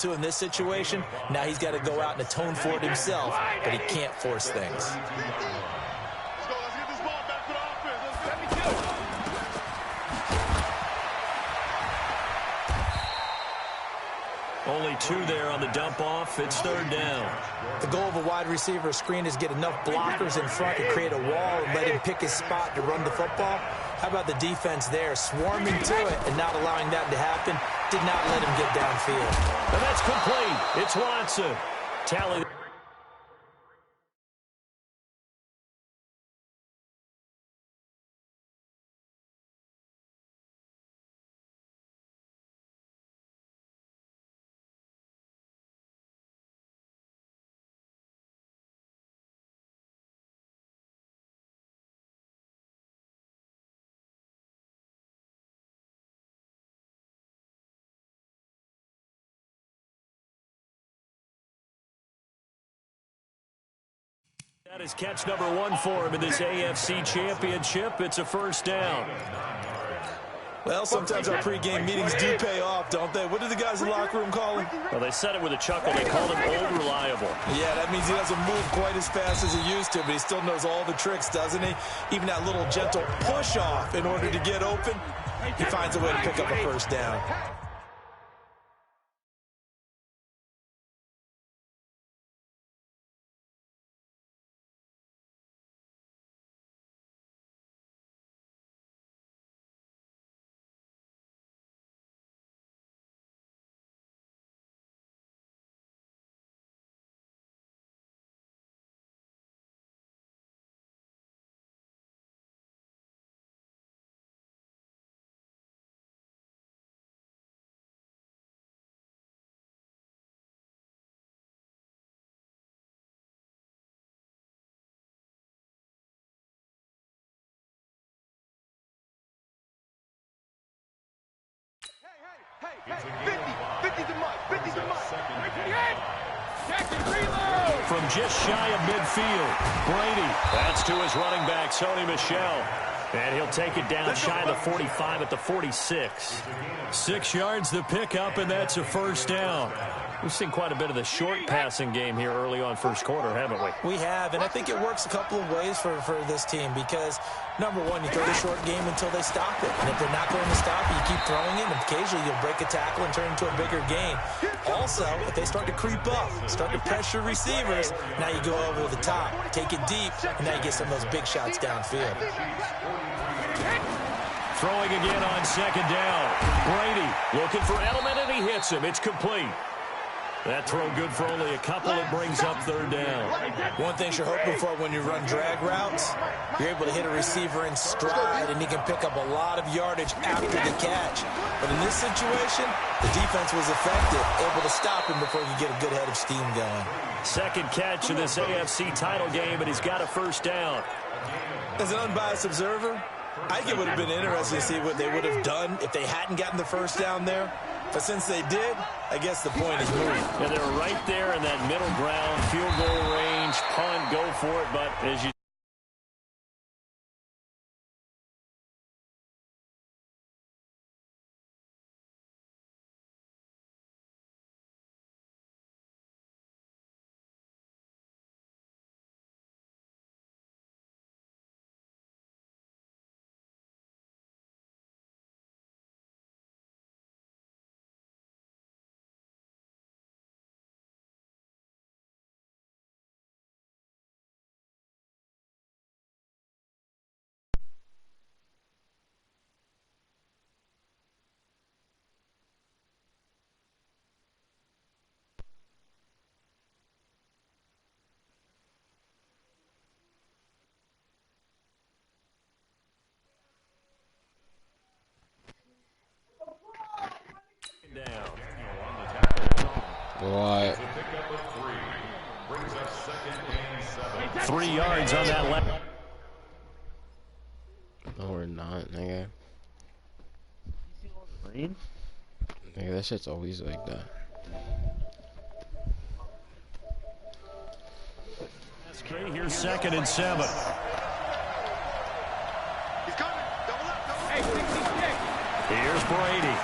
to in this situation. Now he's got to go out and atone for it himself, but he can't force things. Only 2 there on the dump off. It's 3rd down. The goal of a wide receiver screen is get enough blockers in front to create a wall and let him pick his spot to run the football. How about the defense there, swarming to it and not allowing that to happen? Did not let him get downfield. And that's complete. It's Watson. Tally. That is catch number 1 for him in this AFC Championship. It's a 1st down. Well, sometimes our pregame meetings do pay off, don't they? What did the guys in the locker room call him? Well, they said it with a chuckle. They called him old reliable. Yeah, that means he doesn't move quite as fast as he used to, but he still knows all the tricks, doesn't he? Even that little gentle push-off in order to get open, he finds a way to pick up a 1st down. Hey, 50's a must, 50's a must. From just shy of midfield, Brady. That's to his running back, Sony Michel. And he'll take it down shy of the 45 at the 46. 6 yards the pickup, and that's a 1st down. We've seen quite a bit of the short passing game here early on 1st quarter, haven't we? We have, and I think it works a couple of ways for this team because, number one, you throw the short game until they stop it. And if they're not going to stop it, you keep throwing it, and occasionally you'll break a tackle and turn it into a bigger gain. Also, if they start to creep up, start to pressure receivers, now you go over the top, take it deep, and now you get some of those big shots downfield. Throwing again on 2nd down. Brady looking for Edelman, and he hits him. It's complete. That throw good for only a couple. It brings up 3rd down. One thing you're hoping for when you run drag routes, you're able to hit a receiver in stride, and he can pick up a lot of yardage after the catch. But in this situation, the defense was effective, able to stop him before he could get a good head of steam going. 2nd catch in this AFC title game, and he's got a 1st down. As an unbiased observer, I think it would have been interesting to see what they would have done if they hadn't gotten the 1st down there. But since they did, I guess the point is moved. Yeah, they were right there in that middle ground, field goal range, punt, go for it. But as you What? 3 yards on that left. No, we're not, nigga. Nigga, that shit's always like that. Okay, here's 2nd and 7. He's coming. Double up, double up. Hey, 66. Here's Brady.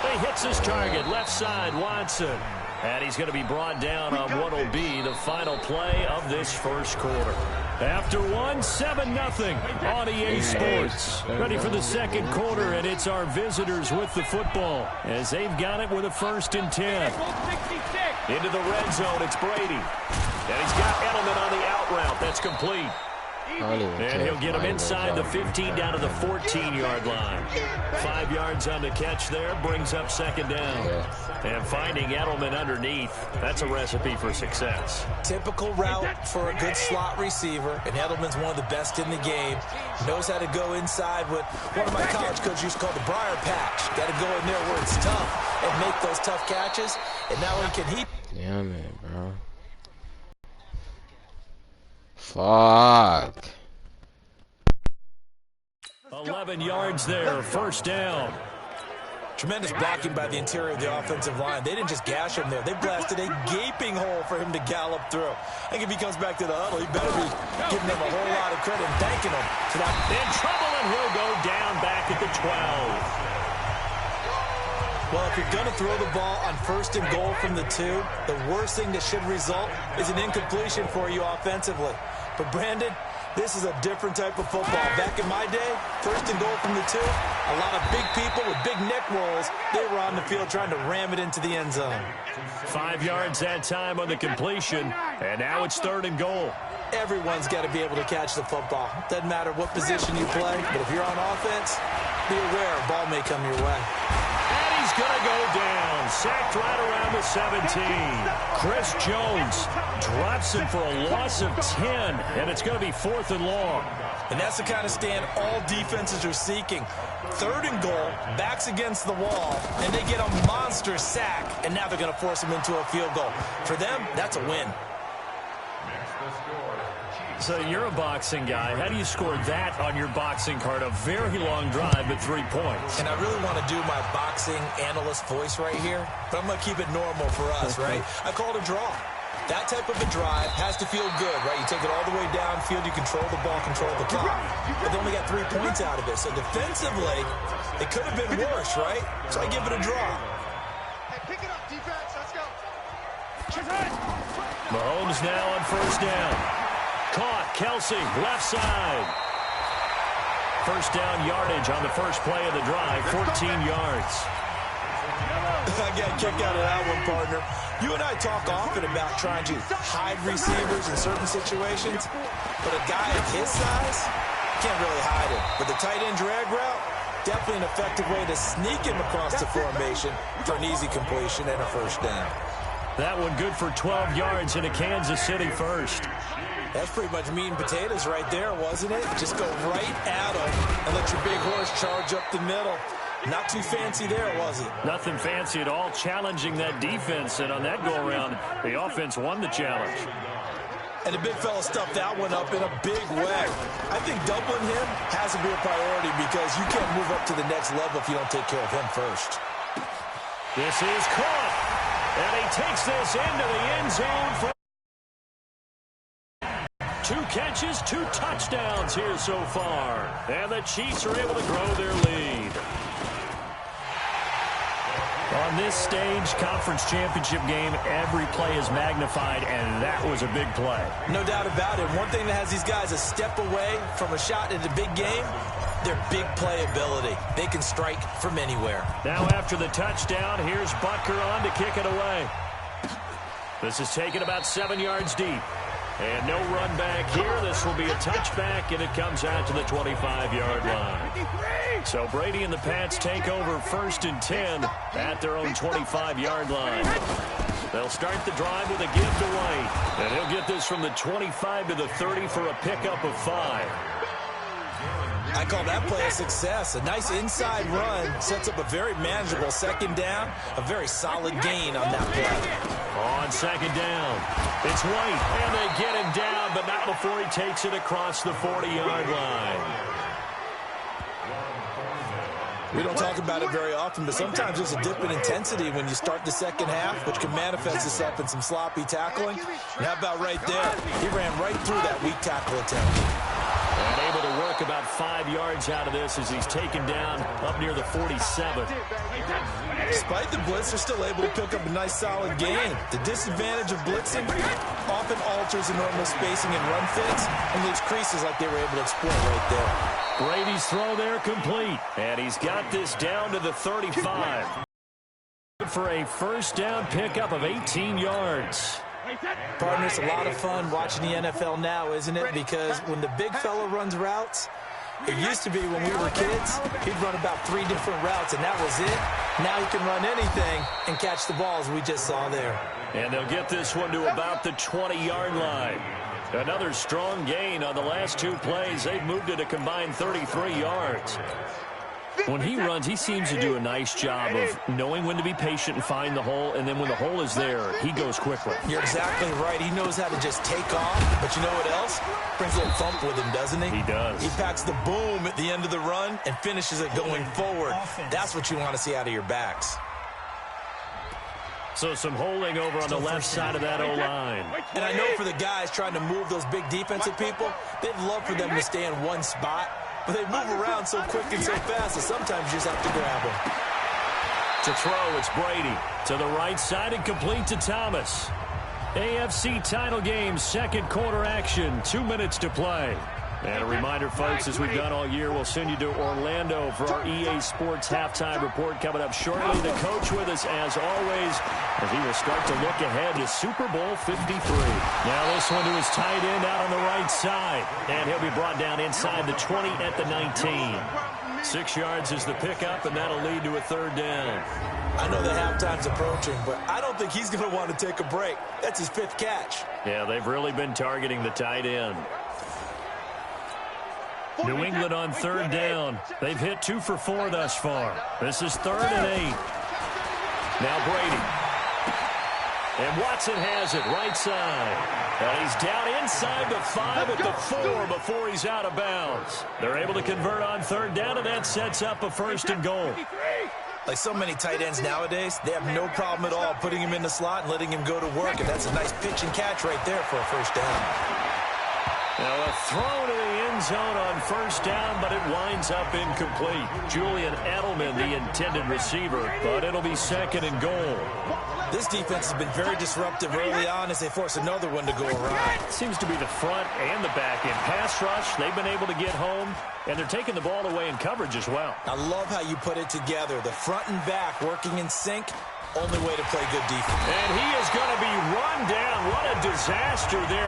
He hits his target, left side, Watson. And he's going to be brought down on what will be the final play of this first quarter. After one, 7-0 on EA Sports. Ready for the second quarter, and it's our visitors with the football as they've got it with a 1st and 10. Into the red zone, it's Brady. And he's got Edelman on the out route. That's complete. And he'll get him inside the 15 down to the 14-yard line. 5 yards on the catch there, brings up 2nd down. And finding Edelman underneath, that's a recipe for success. Typical route for a good slot receiver, and Edelman's one of the best in the game. Knows how to go inside what one of my college coaches used to call the briar patch. Got to go in there where it's tough and make those tough catches. And now he can Yeah, man, bro. Fuck. 11 yards there, 1st down. Tremendous blocking by the interior of the offensive line. They didn't just gash him there. They blasted a gaping hole for him to gallop through. I think if he comes back to the huddle, he better be giving them a whole lot of credit and thanking them. So now in trouble, and he'll go down back at the 12. Well, if you're going to throw the ball on 1st and goal from the 2, the worst thing that should result is an incompletion for you offensively. But, Brandon, this is a different type of football. Back in my day, 1st and goal from the 2, a lot of big people with big neck rolls, they were on the field trying to ram it into the end zone. 5 yards that time on the completion, and now it's 3rd and goal. Everyone's got to be able to catch the football. Doesn't matter what position you play, but if you're on offense, be aware a ball may come your way. He's going to go down, sacked right around the 17. Chris Jones drops him for a loss of 10, and it's going to be 4th and long. And that's the kind of stand all defenses are seeking. 3rd and goal, backs against the wall, and they get a monster sack, and now they're going to force him into a field goal. For them, that's a win. So you're a boxing guy. How do you score that on your boxing card? A very long drive, but 3 points. And I really want to do my boxing analyst voice right here, but I'm going to keep it normal for us, right? I call it a draw. That type of a drive has to feel good, right? You take it all the way downfield, you control the ball, control the clock. But they only got 3 points out of it. So defensively, it could have been worse, right? So I give it a draw. Hey, pick it up, defense. Let's go. Mahomes now on 1st down. Caught, Kelsey, left side. 1st down yardage on the first play of the drive, 14 yards. I got a kick out of that one, partner. You and I talk often about trying to hide receivers in certain situations, but a guy of his size can't really hide him. But the tight end drag route, definitely an effective way to sneak him across the formation for an easy completion and a 1st down. That one good for 12 yards in a Kansas City 1st. That's pretty much meat and potatoes right there, wasn't it? Just go right at them and let your big horse charge up the middle. Not too fancy there, was it? Nothing fancy at all, challenging that defense, and on that go-around, the offense won the challenge. And the big fella stuffed that one up in a big way. I think doubling him has to be a priority because you can't move up to the next level if you don't take care of him first. This is caught, and he takes this into the end zone for 2 catches, 2 touchdowns here so far. And the Chiefs are able to grow their lead. On this stage, conference championship game, every play is magnified, and that was a big play. No doubt about it. One thing that has these guys a step away from a shot in the big game, their big play ability. They can strike from anywhere. Now after the touchdown, here's Butker on to kick it away. This is taken about 7 yards deep. And no run back here. This will be a touchback, and it comes out to the 25-yard line. So Brady and the Pats take over 1st and 10 at their own 25-yard line. They'll start the drive with a give to White. And he'll get this from the 25 to the 30 for a pickup of 5. I call that play a success. A nice inside run sets up a very manageable 2nd down. A very solid gain on that play. On 2nd down, it's White, and they get him down, but not before he takes it across the 40-yard line. We don't talk about it very often, but sometimes there's a dip in intensity when you start the 2nd half, which can manifest itself in some sloppy tackling. And how about right there? He ran right through that weak tackle attempt. And able to work about 5 yards out of this as he's taken down up near the 47. Despite the blitz, they're still able to pick up a nice, solid gain. The disadvantage of blitzing often alters the normal spacing and run fits and leaves creases like they were able to exploit right there. Brady's throw there complete, and he's got this down to the 35. For a first down pickup of 18 yards. Partner, it's a lot of fun watching the NFL now, isn't it? Because when the big fella runs routes, it used to be when we were kids, he'd run about 3 different routes, and that was it. Now he can run anything and catch the balls we just saw there. And they'll get this one to about the 20-yard line. Another strong gain on the last 2 plays. They've moved it a combined 33 yards. When he runs, he seems to do a nice job of knowing when to be patient and find the hole, and then when the hole is there, he goes quickly. You're exactly right. He knows how to just take off, but you know what else? Brings a little thump with him, doesn't he? He does. He packs the boom at the end of the run and finishes it going forward. That's what you want to see out of your backs. So some holding over on the left side of that O-line. And I know for the guys trying to move those big defensive people, they'd love for them to stay in one spot. But they move around so quick and so fast that sometimes you just have to grab them. To throw, it's Brady. To the right side and complete to Thomas. AFC title game, second quarter action. 2 minutes to play. And a reminder, folks, as we've done all year, we'll send you to Orlando for our EA Sports halftime report coming up shortly. The coach with us, as always, as he will start to look ahead to Super Bowl 53. Now this one to his tight end out on the right side. And he'll be brought down inside the 20 at the 19. 6 yards is the pickup, and that'll lead to a third down. I know the halftime's approaching, but I don't think he's going to want to take a break. That's his 5th catch. Yeah, they've really been targeting the tight end. New England on third down. They've hit 2 for 4 thus far. This is 3rd and 8. Now Brady. And Watson has it right side. And he's down inside the 5 at the 4 before he's out of bounds. They're able to convert on third down, and that sets up a 1st and goal. Like so many tight ends nowadays, they have no problem at all putting him in the slot and letting him go to work. And that's a nice pitch and catch right there for a first down. Now a throw to the end zone on first down, but it winds up incomplete. Julian Edelman, the intended receiver, but it'll be 2nd and goal. This defense has been very disruptive early on as they force another one to go awry. Seems to be the front and the back end. Pass rush, they've been able to get home, and they're taking the ball away in coverage as well. I love how you put it together. The front and back working in sync. Only way to play good defense. And he is going to be run down. What a disaster there.